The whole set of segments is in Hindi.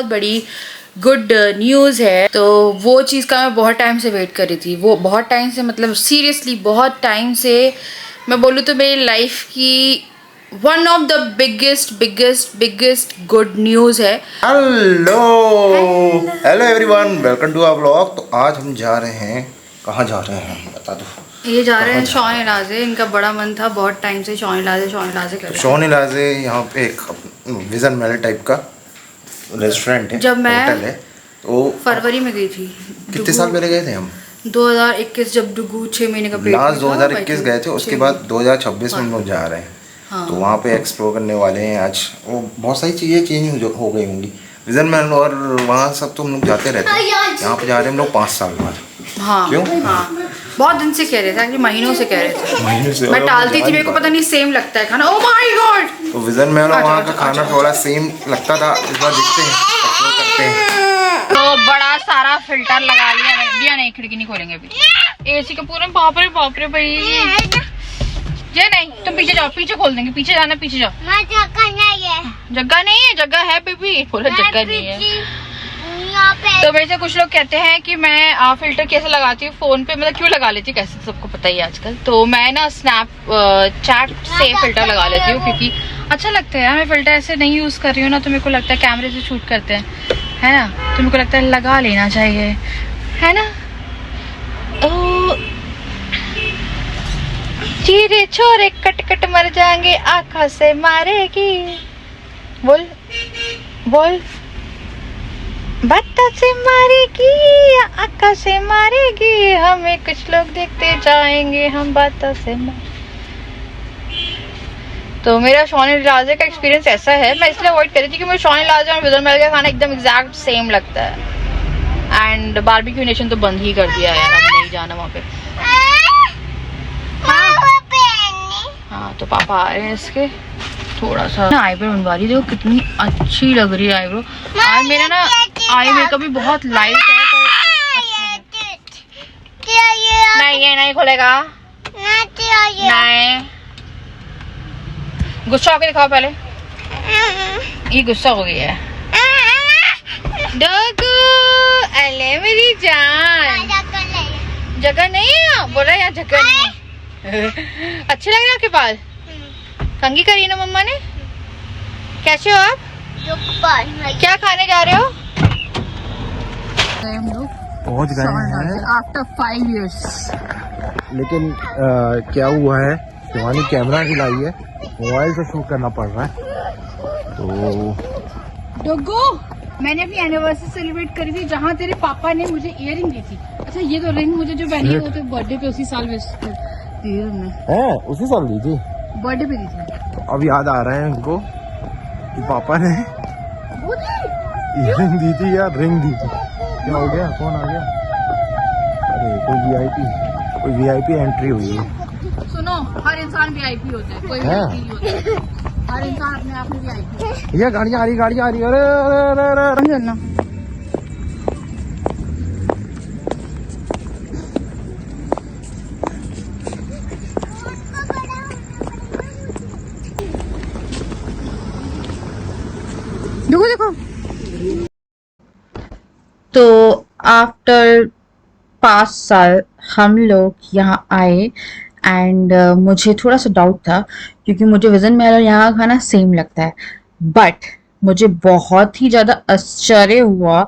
बहुत बड़ी गुड न्यूज़ है। तो वो चीज़ का मैं बहुत टाइम से वेट कर रही थी। वो बहुत टाइम से मतलब सीरियसली बहुत टाइम से, मैं बोलूँ तो मेरी लाइफ की one of the biggest good news है। Hello everyone, welcome to our vlog. तो आज हम जा रहे हैं, कहाँ जा रहे हैं बता दो। ये जा रहे हैं शौन इलाजे। इनका बड़ा मन था बहुत टाइम से शौन इलाजे कर। शौन इलाजे यहाँ पे एक विजन महल टाइप का रेस्टोरेंट है, जब मैं होटल है। तो फरवरी में गई थी। कितने साल पहले गए थे हम? 2021, जब डुगू 6 महीने का लास्ट 2021 गए थे। उसके बाद 2026 में हम लोग जा रहे हैं। हाँ। तो वहाँ पे एक्सप्लोर करने वाले हैं आज। वो बहुत सारी चीज़ें चेंज हो गई होंगी विजन महल, और वहाँ सब तो हम लोग जाते रहते हैं। यहाँ पे जा रहे हैं हम लोग 5 साल बाद। हाँ क्यों? हाँ, बहुत दिन से कह रहे थे, एक्चुअली महीनों से कह रहे थे। महीने से मैं टालती थी, मेरे को पता नहीं सेम लगता है खाना। Oh my God. तो विजन महल और वहाँ का खाना थोड़ा सेम लगता था। इस बार देखते हैं, एक्सप्लोर करते हैं। तो बड़ा सारा फिल्टर लगा लिया नहीं, खिड़की नहीं खोलेंगे अभी। एसी का पूरा बाप रे भाई। ये नहीं, तुम पीछे जाओ, पीछे खोल देंगे। पीछे जाना, पीछे जाओ। जगह नहीं है, जगह है बेबी। बोला जगह नहीं है। तो वैसे कुछ लोग कहते हैं कि मैं फिल्टर कैसे लगाती हूँ फोन पे, मतलब क्यों लगा लेती हूँ, कैसे सबको पता ही है आजकल। तो मैं ना स्नैपचैट से फिल्टर लगा लेती हूँ, क्योंकि अच्छा लगता है यार। मैं फिल्टर ऐसे नहीं यूज कर रही हूँ ना, तो मेरे को लगता है कैमरे से शूट करते हैं, है ना, तो मेरे को लगता है लगा लेना चाहिए, है ना। ओ चीरे छोरे कट कट मर जाएंगे, आँखों से मारेगी। बोल बोल, बातों से मारेगी या आँखों से मारेगी, हमें कुछ लोग देखते जाएंगे, हम बातों से तो मेरा शौन इलाजे का एक्सपीरियंस ऐसा है, मैं इसलिए अवॉइड कर रही थी कि मुझे शौन इलाजे और विजन महल का खाना एकदम एग्जैक्ट सेम लगता है। एंड बारबेक्यू नेशन तो बंद ही कर दिया यार, अब नहीं जाना वहाँ पे। हाँ तो पापा आ रहे हैं इसके। थोड़ा सा आईब्रो बनवा रही, देखो कितनी अच्छी लग रही है आईब्रो। आज मेरा ना आई मेकअप भी बहुत लाइट है, तो नहीं ये नहीं खुलेगा। नहीं, गुस्सा होके दिखाओ पहले। ये गुस्सा हो गई है। डोगू, अले मेरी जान। जगह नहीं है, बोल रहा है यार जगह नहीं है। अच्छे लग रहे हैं आपके बाल। कंघी करी ना मम्मा ने। कैसे हो आप? क्या खाने जा रहे हो? पहुँच गए हैं आफ्टर 5 years। लेकिन क्या हुआ है, शिवानी कैमरा ही लाई है, मोबाइल से शूट करना पड़ रहा है। तो डोगो, मैंने अपनी एनिवर्सरी सेलिब्रेट करी थी, जहाँ तेरे पापा ने मुझे इयररिंग दी थी। अच्छा ये तो रिंग मुझे जो पहनी है वो तो बर्थडे पे उसी साल दी है, उसी साल दी थी, बर्थडे पे दी थी। तो अब याद आ रहा है उनको कि पापा ने इयररिंग दी थी या रिंग दी थी। क्या हो गया, कौन आ गया? अरे कोई वीआईपी एंट्री हुई है। सुनो, हर इंसान वीआईपी होता है, कोई वीआईपी नहीं होता है। हर इंसान अपने आप में वीआईपी है। ये गाड़ियाँ आ रही। अरे चलना। देखो देखो। तो आफ्टर 5 साल हम लोग यहाँ आए एंड मुझे थोड़ा सा डाउट था, क्योंकि मुझे विजन महल और यहाँ का खाना सेम लगता है। बट मुझे बहुत ही ज़्यादा आश्चर्य हुआ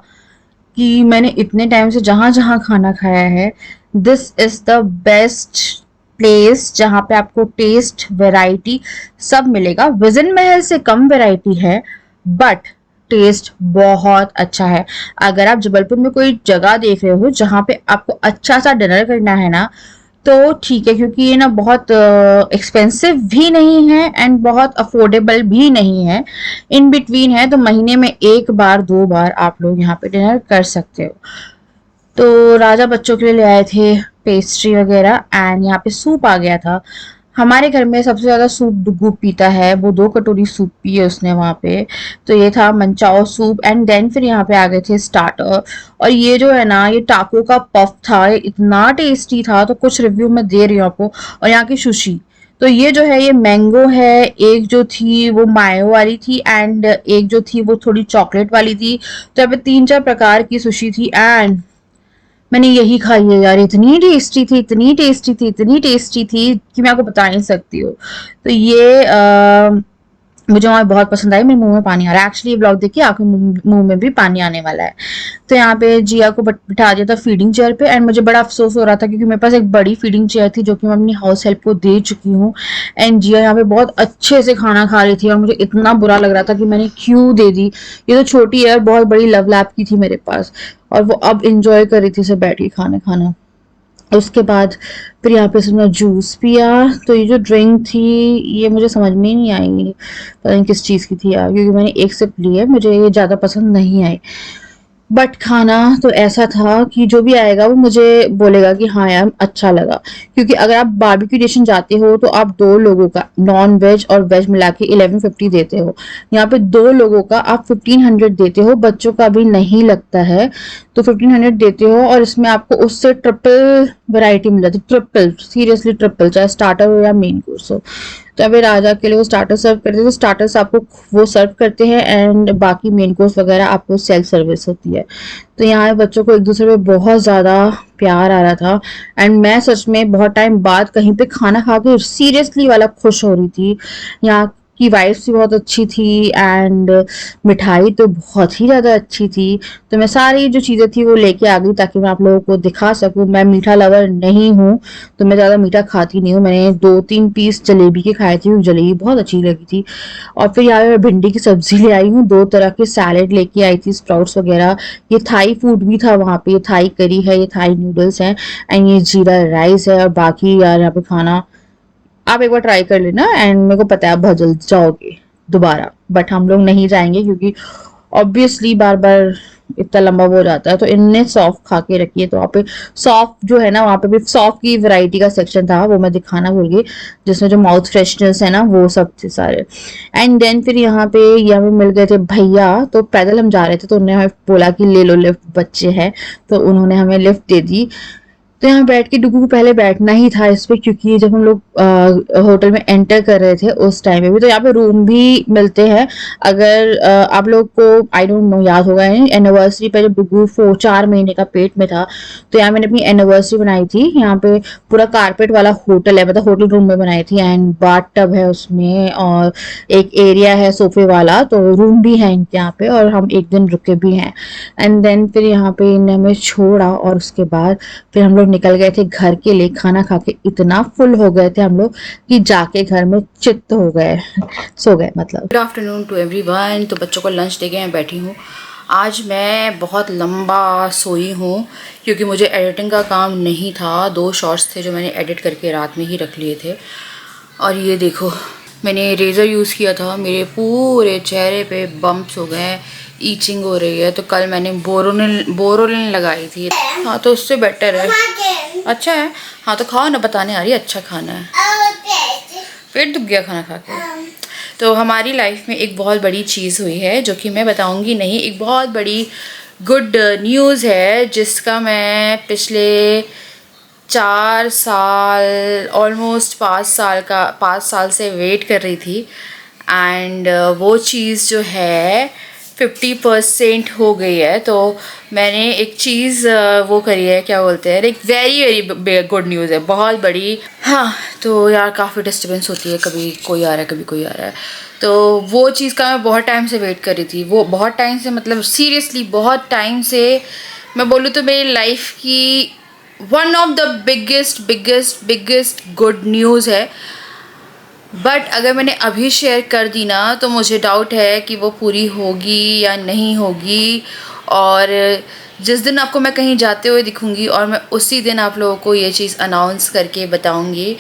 कि मैंने इतने टाइम से जहाँ जहाँ खाना खाया है, this is the best place जहाँ पे आपको टेस्ट, वैरायटी सब मिलेगा। विजन महल से कम वैरायटी है, बट टेस्ट बहुत अच्छा है। अगर आप जबलपुर में कोई जगह देख रहे हो जहाँ पे आपको अच्छा सा डिनर करना है ना, तो ठीक है, क्योंकि ये ना बहुत एक्सपेंसिव भी नहीं है एंड बहुत अफोर्डेबल भी नहीं है, इन बिटवीन है। तो महीने में 1 बार 2 बार आप लोग यहाँ पे डिनर कर सकते हो। तो राजा बच्चों के लिए ले आए थे पेस्ट्री वगैरह एंड यहाँ पे सूप आ गया था। हमारे घर में सबसे ज़्यादा सूप डुगू पीता है, वो 2 कटोरी सूप पी है उसने वहाँ पे। तो ये था मंचाओ सूप एंड देन फिर यहाँ पे आ गए थे स्टार्टर। और ये जो है ना, ये टाको का पफ था, ये इतना टेस्टी था, तो कुछ रिव्यू मैं दे रही हूँ आपको। और यहाँ की सुशी, तो ये जो है ये मैंगो है, एक जो थी वो मायो वाली थी एंड एक जो थी वो थोड़ी चॉकलेट वाली थी। तो यहाँ पे 3-4 प्रकार की सुशी थी एंड मैंने यही खाई है यार, इतनी टेस्टी थी, इतनी टेस्टी थी, इतनी टेस्टी थी कि मैं आपको बता नहीं सकती हूँ। तो ये मुझे वहाँ बहुत पसंद आई, मेरे मुंह में पानी आ रहा है एक्चुअली, ये ब्लॉग देख के आपके मुंह में भी पानी आने वाला है। तो यहाँ पे जिया को बिठा दिया था फीडिंग चेयर पे एंड मुझे बड़ा अफसोस हो रहा था क्योंकि मेरे पास एक बड़ी फीडिंग चेयर थी जो कि मैं अपनी हाउस हेल्प को दे चुकी हूँ एंड जिया यहाँ पे बहुत अच्छे से खाना खा रही थी और मुझे इतना बुरा लग रहा था कि मैंने क्यों दे दी। ये तो छोटी है और बहुत बड़ी लव लैप की थी मेरे पास और वो अब इंजॉय कर रही थी उसे बैठ के खाना खाना। उसके बाद फिर यहाँ पे उसने जूस पिया। तो ये जो ड्रिंक थी ये मुझे समझ में ही नहीं आई, पता नहीं किस चीज़ की थी यार, क्योंकि मैंने एक सिप ली है, मुझे ये ज़्यादा पसंद नहीं आई। बट खाना तो ऐसा था कि जो भी आएगा वो मुझे बोलेगा कि हाँ यार अच्छा लगा, क्योंकि अगर आप बारबेक्यू नेशन जाते हो तो आप 2 लोगों का नॉन वेज और वेज मिला के 1150 देते हो। यहाँ पे 2 लोगों का आप 1500 देते हो, बच्चों का भी नहीं लगता है तो 1500 देते हो और इसमें आपको उससे ट्रिपल वैरायटी मिल जाती है, ट्रिपल, सीरियसली ट्रिपल, चाहे स्टार्टर हो या मेन कोर्स हो। तो अभी राजा के लिए वो स्टार्टर सर्व करते हैं, तो स्टार्टर्स आपको वो सर्व करते हैं एंड बाकी मेन कोर्स वगैरह आपको सेल्फ सर्विस होती है। तो यहाँ बच्चों को एक दूसरे पे बहुत ज़्यादा प्यार आ रहा था एंड मैं सच में बहुत टाइम बाद कहीं पे खाना खा के सीरियसली वाला खुश हो रही थी। यहाँ की वाइब्स भी बहुत अच्छी थी एंड मिठाई तो बहुत ही ज़्यादा अच्छी थी। तो मैं सारी जो चीज़ें थी वो लेके आ गई ताकि मैं आप लोगों को दिखा सकूँ। मैं मीठा लवर नहीं हूँ तो मैं ज़्यादा मीठा खाती नहीं हूँ, मैंने 2-3 पीस जलेबी के खाए थे, जलेबी बहुत अच्छी लगी थी। और फिर यहाँ मैं भिंडी की सब्जी ले आई हूँ, 2 तरह के सैलेड लेके आई थी, स्प्राउट्स वगैरह। ये थाई फूड भी था वहाँ पे, ये थाई करी है, ये थाई नूडल्स हैं एंड ये जीरा राइस है और बाकी यार यहाँ पे खाना आप एक बार ट्राई कर लेना एंड मेरे को पता है आप बहुत जल्द जाओगे दोबारा, बट हम लोग नहीं जाएंगे क्योंकि ऑब्वियसली बार बार इतना लंबा वो हो जाता है। तो इनने सॉफ्ट खा के रखी है, तो वहाँ पे सॉफ्ट जो है ना, वहाँ पे भी सॉफ्ट की वैरायटी का सेक्शन था, वो मैं दिखाना भूल गई, जिसमें जो माउथ फ्रेशनर्स है ना वो सब थे सारे। एंड देन फिर यहाँ पे मिल गए थे भैया, तो पैदल हम जा रहे थे तो उन्होंने हमें बोला कि ले लो लिफ्ट, बच्चे हैं, तो उन्होंने हमें लिफ्ट दे दी। तो यहाँ बैठ के डुगू को पहले बैठना ही था इस पे, क्योंकि जब हम लोग होटल में एंटर कर रहे थे उस टाइम में भी, तो यहाँ पे रूम भी मिलते हैं। अगर आप लोग को आई डोंट नो याद होगा, एनिवर्सरी पे जब डुगू 4 महीने का पेट में था तो यहाँ मैंने अपनी एनिवर्सरी बनाई थी। यहाँ पे पूरा कारपेट वाला होटल है, मतलब होटल रूम में बनाई थी एंड बाथ टब है उसमें और एक एरिया है सोफे वाला, तो रूम भी है इनके यहाँ पे और हम एक दिन रुके भी हैं। एंड देन फिर यहाँ पे इन्हें हमें छोड़ा और उसके बाद फिर हम लोग निकल गए थे घर के लिए। खाना खा के इतना फुल हो गए थे हम लोग कि जाके घर में चित्त हो गए, सो गए मतलब। Good afternoon to everyone. तो बच्चों को लंच दे के मैं बैठी हूँ। आज मैं बहुत लंबा सोई हूँ क्योंकि मुझे एडिटिंग का काम नहीं था। 2 शॉर्ट्स थे जो मैंने एडिट करके रात में ही रख लिए थे। और ये देखो, मैंने रेज़र यूज़ किया था, मेरे पूरे चेहरे पे बम्प्स हो गए, ईचिंग हो रही है। तो कल मैंने बोरोलिन लगाई थी। हाँ तो उससे बेटर है, अच्छा है। हाँ तो खाओ ना, बताने आ रही है अच्छा खाना है, पेट दुख गया खाना खा के। तो हमारी लाइफ में एक बहुत बड़ी चीज़ हुई है जो कि मैं बताऊंगी नहीं, एक बहुत बड़ी गुड न्यूज़ है जिसका मैं पिछले 4 साल, ऑलमोस्ट 5 साल से वेट कर रही थी। एंड वो चीज़ जो है 50% हो गई है। तो मैंने एक चीज़ वो करी है, क्या बोलते हैं, एक वेरी वेरी गुड न्यूज़ है, बहुत बड़ी। हाँ तो यार काफ़ी डिस्टर्बेंस होती है, कभी कोई आ रहा है कभी कोई आ रहा है। तो वो चीज़ का मैं बहुत टाइम से वेट कर रही थी, वो बहुत टाइम से, मतलब सीरियसली बहुत टाइम से। मैं बोलूँ तो मेरी लाइफ की one of the biggest good news है। बट अगर मैंने अभी शेयर कर दी ना तो मुझे डाउट है कि वो पूरी होगी या नहीं होगी। और जिस दिन आपको मैं कहीं जाते हुए दिखूंगी और मैं उसी दिन आप लोगों को ये चीज़ अनाउंस करके बताऊंगी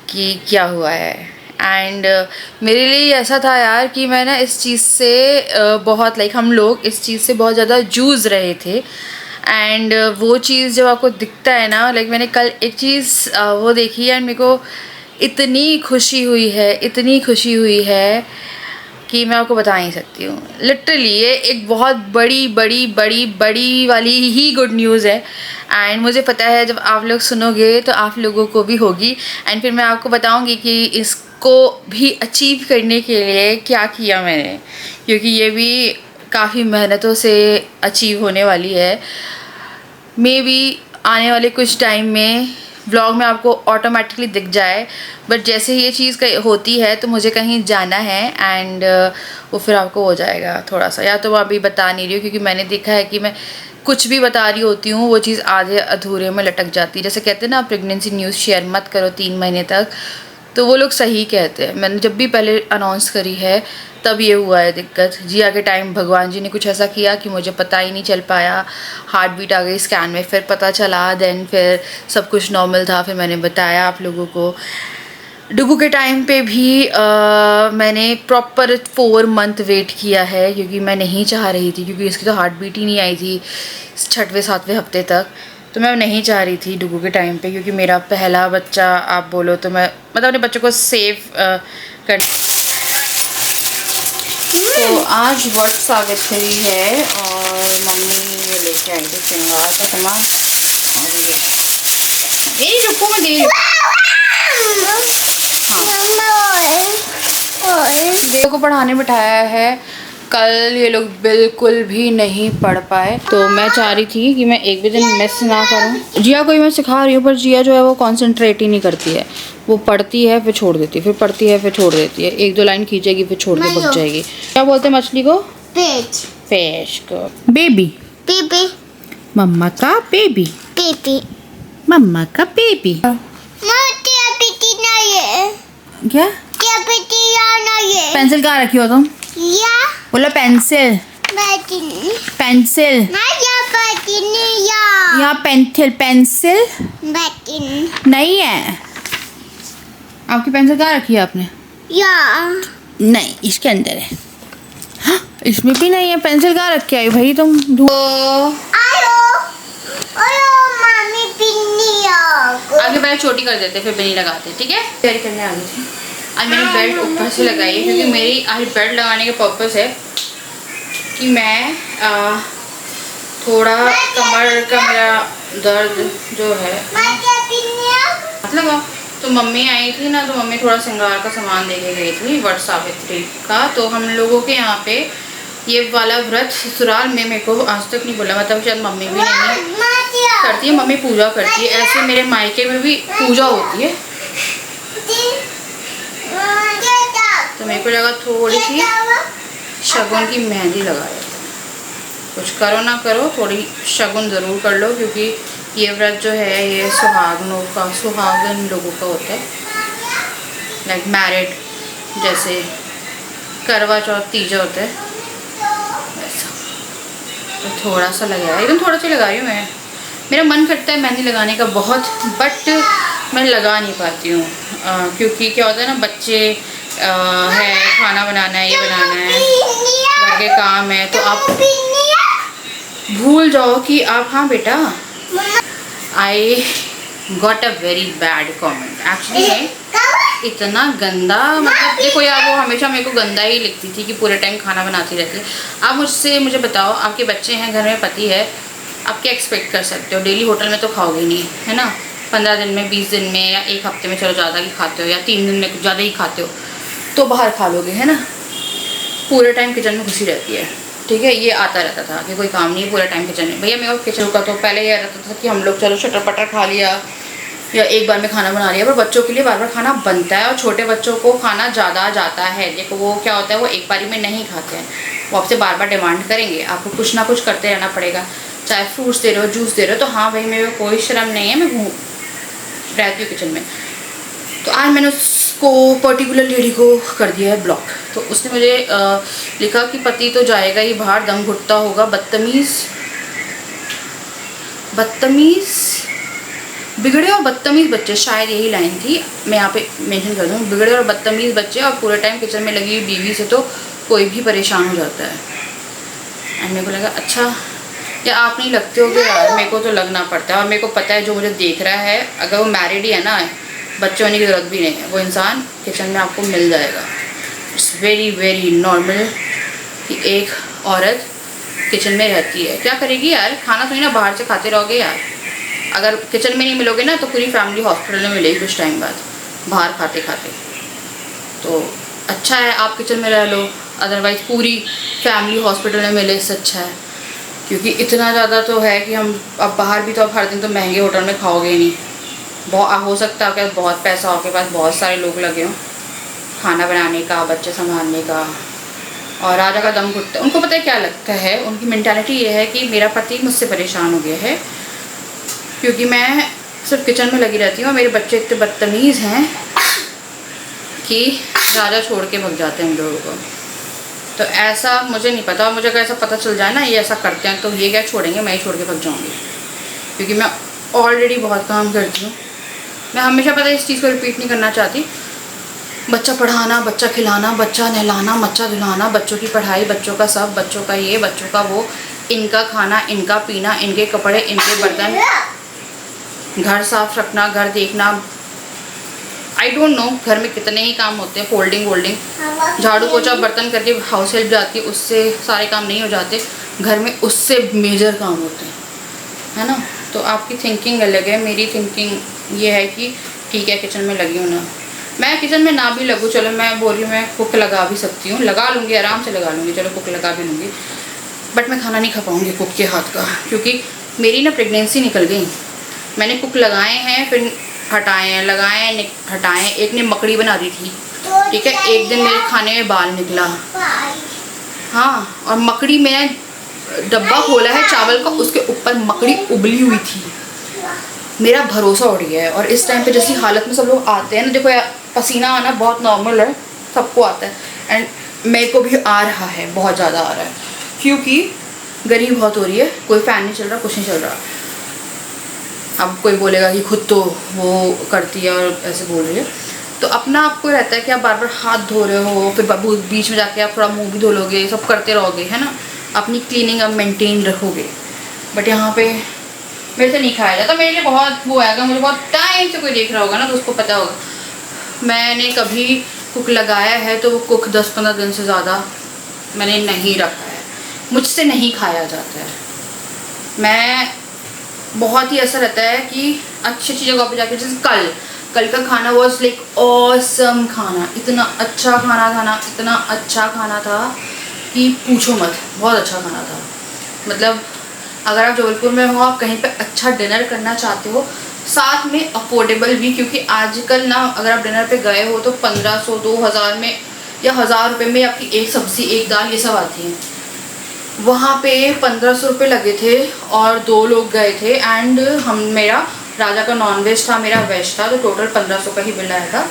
कि क्या हुआ है। एंड मेरे लिए ऐसा था यार कि मैं ना इस चीज़ से बहुत हम लोग इस चीज़ से बहुत ज़्यादा जूझ रहे थे। एंड वो चीज़ जब आपको दिखता है ना, मैंने कल एक चीज़ वो देखी एंड मेरे को इतनी खुशी हुई है कि मैं आपको बता नहीं सकती हूँ। लिटरली ये एक बहुत बड़ी वाली ही गुड न्यूज़ है। एंड मुझे पता है जब आप लोग सुनोगे तो आप लोगों को भी होगी। एंड फिर मैं आपको बताऊंगी कि इसको भी अचीव करने के लिए क्या किया मैंने, क्योंकि ये भी काफ़ी मेहनतों से अचीव होने वाली है। मे बी आने वाले कुछ टाइम में व्लॉग में आपको ऑटोमेटिकली दिख जाए, बट जैसे ही ये चीज़ होती है तो मुझे कहीं जाना है एंड वो फिर आपको हो जाएगा थोड़ा सा, या तो मैं अभी बता नहीं रही हूँ, क्योंकि मैंने देखा है कि मैं कुछ भी बता रही होती हूँ वो चीज़ आधे अधूरे में लटक जाती है। जैसे कहते हैं ना, प्रेगनेंसी न्यूज़ शेयर मत करो 3 महीने तक, तो वो लोग सही कहते हैं। मैंने जब भी पहले अनाउंस करी है तब ये हुआ है दिक्कत। जिया के टाइम भगवान जी ने कुछ ऐसा किया कि मुझे पता ही नहीं चल पाया, हार्ट बीट आ गई स्कैन में, फिर पता चला, देन फिर सब कुछ नॉर्मल था, फिर मैंने बताया आप लोगों को। डुगू के टाइम पे भी मैंने प्रॉपर 4 मंथ वेट किया है, क्योंकि मैं नहीं चाह रही थी, क्योंकि इसकी तो हार्ट बीट ही नहीं आई थी 6वें-7वें हफ्ते तक, तो मैं नहीं चाह रही थी डुगू के टाइम पे, क्योंकि मेरा पहला बच्चा आप बोलो तो मैं मतलब अपने बच्चों को सेव कर। तो आज वट सावित्री है और मम्मी ये लेके आई थी श्रृंगार का सामान, और ये रुको मैं दे रही हूँ। देव को पढ़ाने बिठाया है। कल ये लोग बिल्कुल भी नहीं पढ़ पाए, तो मैं चाह रही थी कि मैं एक भी दिन मिस ना करूं। जिया को ही मैं सिखा रही हूँ, पर जिया जो है वो कंसंट्रेट ही नहीं करती है। वो पढ़ती है फिर छोड़ देती है, फिर पढ़ती है फिर छोड़ देती है, 1-2 लाइन खींचेगी फिर छोड़ के भग जाएगी। क्या बोलते हैं मछली को? Fish. फिश को बेबी। Baby. मम्मा का बेबी। Baby. मम्मा का बेबी। Mama क्या बेटी ना ये? क्या क्या बेटी ना ये? पेंसिल कहाँ रखी हो तुम? या बोलो पेंसिल। बेटी। पेंसिल ना या बेटी नहीं या। यहाँ पेंसिल पेंसिल बेटी। नहीं है। आपकी पेंसिल कहाँ रखी है आपने? या। नहीं, इसके अंदर है। हाँ, इसमें भी नहीं है। पेंसिल कहाँ रख के आई भाई तुम? आयो। आयो मम्मी पिन्नी आगे पहले छोटी कर देते फिर बेनी लगाते, ठीक है? तैयारी करने आ गई थी। आज मैंने बेल्ट ऊपर से लगाई है, क्योंकि मेरी आज बेल्ट लगाने का पर्पस है कि मैं थोड़ा कमर का मेरा दर्द जो है मतलब, तो मम्मी आई थी ना, तो मम्मी थोड़ा श्रृंगार का सामान लेके गई थी वट सावित्री का। तो हम लोगों के यहाँ पे ये वाला व्रत ससुराल में मेरे को आज तक नहीं बोला, मतलब शायद मम्मी भी नहीं करती है, मम्मी पूजा करती है। ऐसे मेरे मायके में भी पूजा होती है, तो मेरे को लगा थोड़ी सी शगुन की मेहंदी लगा देते हैं। कुछ करो ना करो थोड़ी शगुन ज़रूर कर लो, क्योंकि ये व्रत जो है ये सुहागन लोगों का होता है, लाइक मैरिड, जैसे करवा चौथ तीजा होता है वैसा। तो थोड़ा सा लगाया, एकदम थोड़ा सा लगाई हूँ मैं। मेरा मन करता है मेहंदी लगाने का बहुत, बट मैं लगा नहीं पाती हूँ, क्योंकि क्या होता है ना, बच्चे है, खाना बनाना है, ये बनाना है, घर के काम है, तो आप भूल जाओ कि आप। हाँ बेटा, I got a very bad comment actually. इतना गंदा, मतलब देखो यार, वो हमेशा मेरे को गंदा ही लिखती थी कि पूरे टाइम खाना बनाती रहती है। आप मुझे बताओ, आपके बच्चे हैं, घर में पति है, आप क्या एक्सपेक्ट कर सकते हो? डेली होटल में तो खाओगे नहीं, है ना? 15 दिन में, 20 दिन में, या एक हफ्ते में चलो ज़्यादा ही खाते हो, या 3 दिन में ज़्यादा ही खाते हो, तो बाहर खा लोगे, है ना? पूरे टाइम किचन में घुसी रहती है, ठीक है? ये आता रहता था कि कोई काम नहीं है, पूरे टाइम किचन में। भैया मेरे को किचन का तो पहले ये रहता था कि हम लोग चलो चटर पटर खा लिया या एक बार में खाना बना लिया, पर बच्चों के लिए बार बार खाना बनता है, और छोटे बच्चों को खाना ज़्यादा जाता है। देखो वो क्या होता है, वो एक बारी में नहीं खाते हैं, वो आपसे बार बार डिमांड करेंगे, आपको कुछ ना कुछ करते रहना पड़ेगा, चाहे फ्रूट्स दे रहे हो, जूस दे रहे हो। तो हाँ भाई, मेरे को कोई शर्म नहीं है, मैं रहती हूँ किचन में। तो आज मैंने उसको पर्टिकुलर लेडी को कर दिया है ब्लॉक। तो उसने मुझे लिखा कि पति तो जाएगा ही बाहर, दम घुटता होगा, बदतमीज़ बिगड़े और बदतमीज़ बच्चे, शायद यही लाइन थी, मैं यहाँ पे मेंशन कर दूँ। बिगड़े और बदतमीज़ बच्चे और पूरे टाइम किचन में लगी हुई बीवी से तो कोई भी परेशान हो जाता है। एंड मेरे को लगा अच्छा, या आप नहीं लगते होगे यार, मेरे को तो लगना पड़ता है। और मेरे को पता है जो मुझे देख रहा है, अगर वो मैरिड ही है ना, बच्चे होने की ज़रूरत भी नहीं है, वो इंसान किचन में आपको मिल जाएगा। इट्स वेरी वेरी नॉर्मल कि एक औरत किचन में रहती है। क्या करेगी यार, खाना थोड़ी ना बाहर से खाते रहोगे यार, अगर किचन में नहीं मिलोगे ना तो पूरी फैमिली हॉस्पिटल में मिलेगी कुछ टाइम बाद, बाहर खाते खाते। तो अच्छा है आप किचन में रह लो, अदरवाइज़ पूरी फैमिली हॉस्पिटल में मिले इससे अच्छा है। क्योंकि इतना ज़्यादा तो है कि हम अब बाहर भी तो अब हर दिन तो महंगे होटल में खाओगे ही नहीं। बहुत हो सकता है आपके पास बहुत पैसा हो, आपके पास बहुत सारे लोग लगे हों खाना बनाने का, बच्चे संभालने का, और राजा का दम घुटता है। उनको पता है क्या लगता है, उनकी मेंटालिटी ये है कि मेरा पति मुझसे परेशान हो गया है क्योंकि मैं सिर्फ किचन में लगी रहती हूँ और मेरे बच्चे इतने बदतमीज़ हैं कि राजा छोड़ के भग जाते हैं हम लोगों को। तो ऐसा मुझे नहीं पता, और मुझे अगर ऐसा पता चल जाए ना ये ऐसा करते हैं तो ये क्या छोड़ेंगे, मैं ही छोड़ के भग जाऊँगी। क्योंकि मैं ऑलरेडी बहुत काम करती हूँ। मैं हमेशा पता है इस चीज़ को रिपीट नहीं करना चाहती। बच्चा पढ़ाना, बच्चा खिलाना, बच्चा नहलाना, बच्चा धुलाना, बच्चों की पढ़ाई, बच्चों का सब, बच्चों का ये, बच्चों का वो, इनका खाना, इनका पीना, इनके कपड़े, इनके बर्तन, घर साफ रखना, घर देखना। आई डोंट नो घर में कितने ही काम होते हैं, फोल्डिंग वोल्डिंग, झाड़ू पोछा बर्तन करके हाउस हेल्प जाती है, उससे सारे काम नहीं हो जाते। घर में उससे मेजर काम होते हैं, है ना। तो आपकी थिंकिंग अलग है, मेरी थिंकिंग ये है कि ठीक है किचन में लगी हूँ ना, मैं किचन में ना भी लगूँ, चलो मैं बोल रही हूँ मैं कुक लगा भी सकती हूँ, लगा लूँगी, आराम से लगा लूँगी, चलो कुक लगा भी लूँगी, बट मैं खाना नहीं खा पाऊँगी कुक के हाथ का। क्योंकि मेरी ना प्रेगनेंसी निकल गई, मैंने कुक लगाए हैं, फिर हटाए हैं, लगाए हैं, हटाए हैं। एक ने मकड़ी बना दी थी, ठीक है, एक दिन मेरे खाने में बाल निकला, हाँ, और मकड़ी में डब्बा खोला है चावल का, उसके ऊपर मकड़ी उबली हुई थी। मेरा भरोसा उड़ गया है। और इस टाइम पे जैसी हालत में सब लोग आते हैं ना, देखो पसीना आना बहुत नॉर्मल है, सबको आता है, एंड मेरे को भी आ रहा है, बहुत ज़्यादा आ रहा है, क्योंकि गर्मी बहुत हो रही है, कोई फ़ैन नहीं चल रहा, कुछ नहीं चल रहा। अब कोई बोलेगा कि खुद तो वो करती है और ऐसे बोल रही है, तो अपना आपको रहता है कि आप बार बार हाथ धो रहे हो, फिर बीच में जाके आप थोड़ा मुँह भी धो लोगे, सब करते रहोगे, है ना, अपनी क्लीनिंग अब मेंटेन रखोगे। बट यहाँ पे मेरे से नहीं खाया जाता, मेरे लिए बहुत वो है, अगर मुझे बहुत टाइम से कोई देख रहा होगा ना तो उसको पता होगा मैंने कभी कुक लगाया है तो वो कुक 10-15 दिन से ज़्यादा मैंने नहीं रखा है, मुझसे नहीं खाया जाता है। मैं बहुत ही ऐसा रहता है कि अच्छी अच्छी जगह पे जाके, जैसे कल का खाना वॉज लाइक ऑसम खाना, इतना अच्छा खाना था ना, इतना अच्छा खाना था कि पूछो मत, बहुत अच्छा खाना था। मतलब अगर आप जबलपुर में हो, आप कहीं पे अच्छा डिनर करना चाहते हो, साथ में अफोर्डेबल भी, क्योंकि आजकल ना अगर आप डिनर पे गए हो तो 1500, 2000 में या 1000 रुपये में आपकी एक सब्ज़ी, एक दाल, ये सब आती हैं। वहाँ पे 1500 रुपये लगे थे और 2 लोग गए थे, एंड मेरा राजा का नॉनवेज था, मेरा वेज था, तो टोटल 1500 का ही बिल आया था।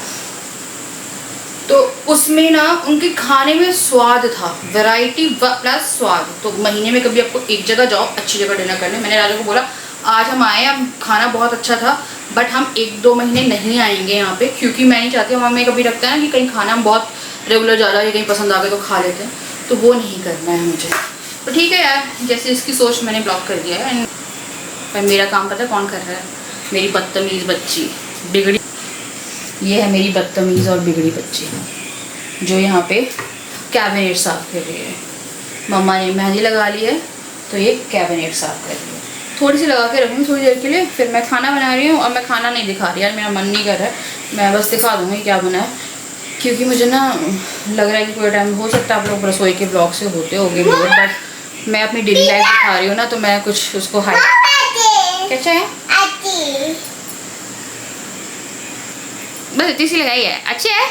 तो उसमें ना उनके खाने में स्वाद था, वैरायटी प्लस स्वाद। तो महीने में कभी आपको एक जगह जाओ अच्छी जगह डिनर करने। मैंने राजा को बोला आज हम आए, अब खाना बहुत अच्छा था, बट हम 1-2 महीने नहीं आएंगे यहाँ पे, क्योंकि मैं नहीं चाहती, हमें कभी लगता है ना कि कहीं खाना हम बहुत रेगुलर जा रहा है, कहीं पसंद आ गया तो खा लेते हैं, तो वो नहीं करना है मुझे। तो ठीक है यार, जैसे इसकी सोच मैंने ब्लॉक कर दिया है। पर मेरा काम पता है कौन कर रहा है, मेरी बदतमीज़ बच्ची, बिगड़ी, ये है मेरी बदतमीज़ और बिगड़ी बच्ची जो यहाँ पे कैबिनेट साफ़ कर रही है। मम्मा ने मेहंदी लगा ली है तो ये कैबिनेट साफ़ कर रही है। थोड़ी सी लगा के रखूँगी थोड़ी देर के लिए, फिर मैं खाना बना रही हूँ, और मैं खाना नहीं दिखा रही यार, मेरा मन नहीं कर रहा है, मैं बस दिखा दूँगी क्या बना है, क्योंकि मुझे ना लग रहा है कि कोई टाइम हो सकता है आप लोग रसोई के ब्लॉग से होते होंगे बोर, बट मैं अपनी डेली लाइफ दिखा रही हूँ ना, तो मैं कुछ उसको हाई कैसा है, बस इतनी सी लगाई है, अच्छी है,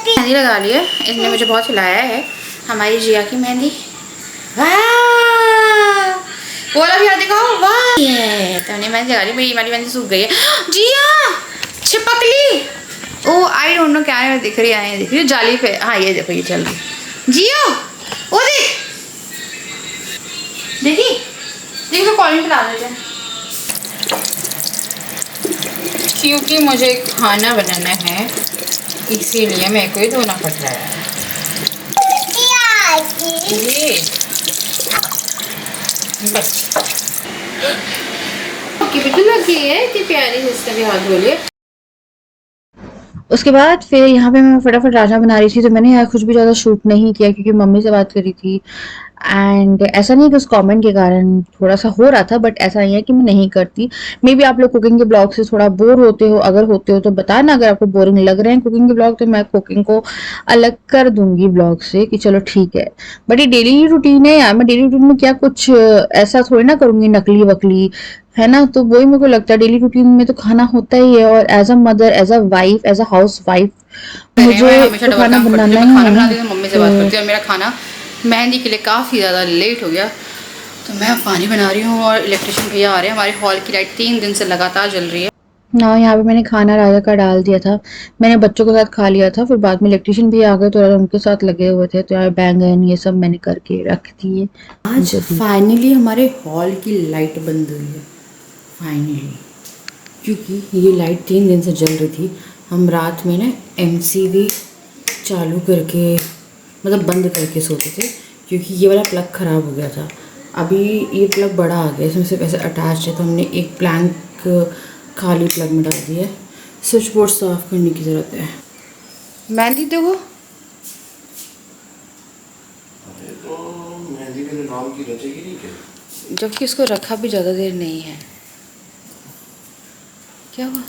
मेहंदी लगा ली है, इसने मुझे बहुत खिलाया है, हमारी जिया की मेहंदी। वाह, बोला भी दिखाओ, वाह, ये तो हमने मेहंदी लगा ली, मेरी मेहंदी सूख गई है। जिया छिपकली, ओ आई डोंट नो क्या है, दिख रही है, दिख रही है जाली पे, हाँ ये देखो ये चल रही, जियो वो देखी देखो कॉलिंग पे ला देते हैं, क्योंकि मुझे खाना बनाना है इसीलिए मेरे को ही धोना पड़ रहा है। ये बस बिल्कुल लगी है, इतनी प्यारी से इसका भी हाथ धो लिया। उसके बाद फिर यहाँ पे मैं फटाफट राजमा बना रही थी, तो मैंने यार कुछ भी ज़्यादा शूट नहीं किया क्योंकि मम्मी से बात करी थी एंड ऐसा नहीं कि उस कमेंट के कारण थोड़ा सा हो रहा था, बट ऐसा नहीं है कि मैं नहीं करती। मे बी आप लोग कुकिंग के ब्लॉग से थोड़ा बोर होते हो, अगर होते हो तो बताना। अगर आपको बोरिंग लग रहे हैं कुकिंग के ब्लॉग तो मैं कुकिंग को अलग कर दूंगी ब्लॉग से कि चलो ठीक है। बट ये डेली रूटीन है यार, मैं डेली रूटीन में क्या कुछ ऐसा थोड़ी ना करूंगी नकली वकली, है ना। तो वही मेरे को लगता है डेली रूटीन में तो खाना होता ही है, और as a mother, as a wife, as a housewife मैं मुझे हमेशा तो डबल खाना काम करती हूँ। बनाना जब मैं ही खाना है ना। बनाती हूँ तो मम्मी से बात करती हूँ, और मेरा खाना मेहंदी के लिए काफ़ी ज़्यादा लेट हो गया, तो मैं पानी बना रही हूँ और इलेक्ट्रिशियन भैया आ रहे हैं। हमारे हॉल की लाइट 3 दिन से लगातार जल रही है। ना यहाँ पे मैंने खाना राजा का डाल दिया था, मैंने बच्चों के साथ खा लिया था, फिर बाद में इलेक्ट्रिशियन भी आ गए तो उनके साथ लगे हुए थे, तो यार बैंगन ये सब मैंने करके रख दिए। आज फाइनली हमारे हॉल की लाइट बंद हुई है, फाइनली, क्योंकि ये लाइट 3 दिन से जल रही थी। हम रात में ना MCV चालू करके, मतलब बंद करके सोते थे, क्योंकि ये वाला प्लग ख़राब हो गया था। अभी ये प्लग बड़ा आ गया, इसमें सिर्फ ऐसे अटैच है, तो हमने एक प्लैंक खाली प्लग में डाल दिया है। स्विच बोर्ड साफ़ करने की ज़रूरत है। मेहंदी देखो, तो मेहंदी के नाम की रचेगी नहीं क्या? जबकि इसको रखा भी ज़्यादा देर नहीं है। क्या हुआ?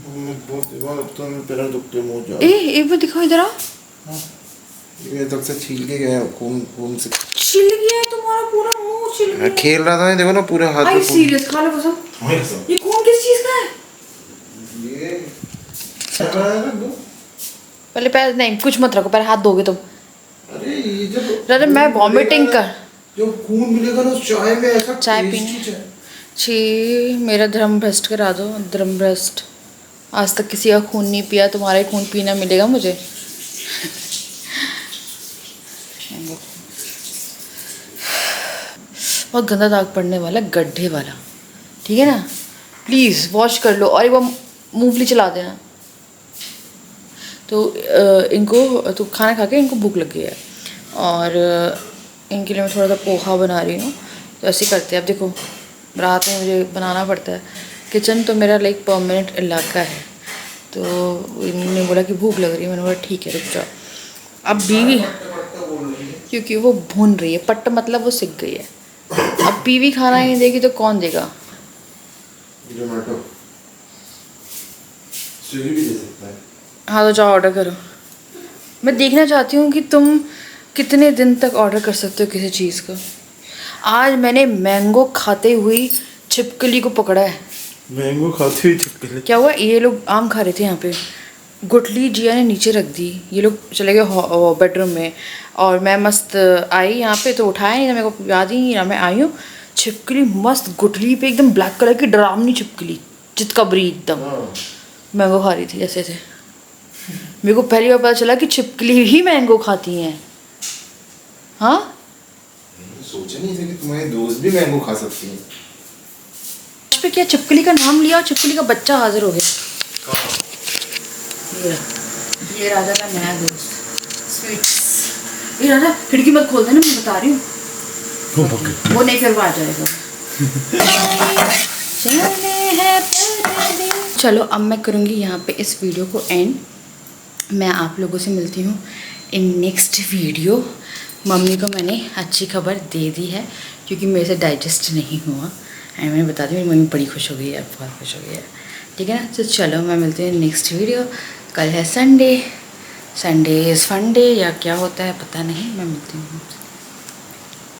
बहुत तो पैर दुखते मुंह जा। एक बार दिखाओ इधर आओ। ये तब से छील के गया, खून खून से छिल गया है तुम्हारा पूरा मुंह, छिल गया। खेल रहा था, देखो ना पूरे हाथ आई में खून। सीरियस, खा लो कसम। ये खून किस चीज़ का है? ये पहले पैर नहीं, कुछ मत रखो, पहले हाथ धोगे तुम। अरे ये जब अरे मैं वॉमिटिंग कर, जो खून मिलेगा ना उस चाय में, ऐसा चाय टेस्टी पीने। चाय। छी, मेरा धर्म भ्रष्ट करा दो, धर्म भ्रष्ट। आज तक किसी का खून नहीं पिया, तुम्हारा ही खून पीना मिलेगा मुझे। बहुत गंदा दाग पड़ने वाला, गड्ढे वाला, ठीक है ना। प्लीज़ वॉश कर लो और एक बार मूंगफली चला देना। तो इनको तो खाना खा के इनको भूख लग गई है, और इनके लिए मैं थोड़ा सा पोहा बना रही हूँ। तो ऐसे ही करते हैं। अब देखो रात में मुझे बनाना पड़ता है, किचन तो मेरा लाइक परमानेंट इलाका है। तो इन्होंने बोला कि भूख लग रही है, मैंने बोला ठीक है रुक जाओ। अब बीवी, क्योंकि वो भून रही है, पट्ट मतलब वो सिक गई है। अब बीवी खाना ही नहीं देगी तो कौन देगा? जोमेटो स्विगी भी दे सकता है। हाँ तो जाओ ऑर्डर करो। मैं देखना चाहती हूँ कि तुम कितने दिन तक ऑर्डर कर सकते हो किसी चीज़ को। आज मैंने मैंगो खाते हुई छिपकली को पकड़ा है। मैंगो खाती हुई छिपकली? क्या हुआ, ये लोग आम खा रहे थे यहाँ पे, गुटली जिया ने नीचे रख दी, ये लोग चले गए बेडरूम में, और मैं मस्त आई यहाँ पे तो उठाया नहीं था, मेरे को याद ही नहीं रहा। मैं आई हूँ, छिपकली मस्त गुटली पे एकदम ब्लैक कलर की डरावनी छिपकली, चितकबरी एकदम मैंगो खा रही थी ऐसे थे। मेरे को पहली बार पता चला कि छिपकली ही मैंगो खाती हैं। हाँ सोचा नहीं था कि तुम्हारे दोस्त भी मैंगो खा सकती हैं। उस पे क्या छिपकली का नाम लिया और छिपकली का बच्चा हाजिर हो गया। ये राजा का नया दोस्त स्वीट्स। ये राजा खिड़की मत खोल देना, मैं बता रही हूँ, वो नहीं फिर वो आ जाएगा। चलो अब मैं करूँगी यहाँ पे इस वीडियो को एंड। मैं आप लोगों से मिलती हूँ इन नेक्स्ट वीडियो। मम्मी को मैंने अच्छी खबर दे दी है, क्योंकि मेरे से डाइजेस्ट नहीं हुआ, एंड मैं बता दी मेरी मम्मी बड़ी खुश हो गई है, बहुत खुश हो गई है, ठीक है ना। तो चलो मैं मिलती हूँ नेक्स्ट वीडियो। कल है संडे, संडे इज़ फंडे या क्या होता है पता नहीं, मैं मिलती हूँ।